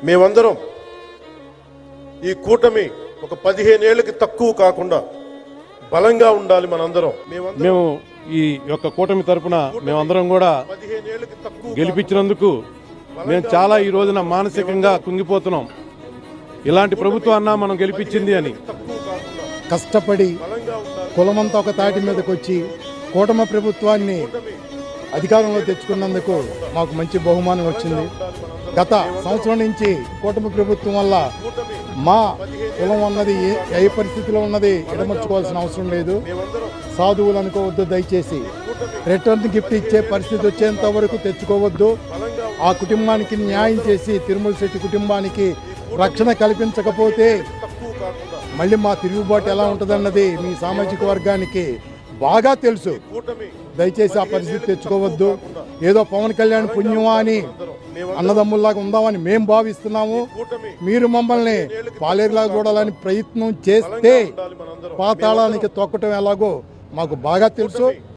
మేమందరం ఈ కూటమి ఒక 15 ఏళ్ళకి తక్కువ కాకుండా బలంగా ఉండాలి. మనందరం మేము ఈ యొక్క కూటమి తరపున మేమందరం కూడా 15 ఏళ్ళకి తక్కువ గెలిపించినందుకు మేము చాలా ఈ రోజున మానసికంగా కుంగిపోతున్నాం. ఇలాంటి ప్రభుత్వాన్న మనం గెలిపించింది అని కష్టపడి కులమంతా ఒక తాటి మీదకి వచ్చి కూటమి ప్రభుత్వాన్ని అధికారంలో తెచ్చుకున్నందుకు మాకు మంచి బహుమానం వచ్చింది. గత సంవత్సరం నుంచి కూటమి ప్రభుత్వం వల్ల మా కులం అన్నది ఏ పరిస్థితిలో ఉన్నది ఎడమర్చుకోవాల్సిన అవసరం లేదు. సాధువులు అనుకోవద్దు, దయచేసి రిటర్న్ గిఫ్ట్ ఇచ్చే పరిస్థితి వచ్చేంత వరకు తెచ్చుకోవద్దు. ఆ కుటుంబానికి న్యాయం చేసి తిరుమల శెట్టి కుటుంబానికి రక్షణ కల్పించకపోతే మళ్ళీ మా తిరుగుబాటు ఎలా ఉంటుందన్నది మీ సామాజిక వర్గానికి బాగా తెలుసు. దయచేసి ఆ పరిస్థితి తెచ్చుకోవద్దు. ఏదో పవన్ కళ్యాణ్ పుణ్యమా అని అన్నదమ్ముల్లాగా ఉందామని మేము భావిస్తున్నాము. మీరు మమ్మల్ని పాలేరులాగా చూడాలని ప్రయత్నం చేస్తే పాతాళానికి తొక్కటం ఎలాగో మాకు బాగా తెలుసు.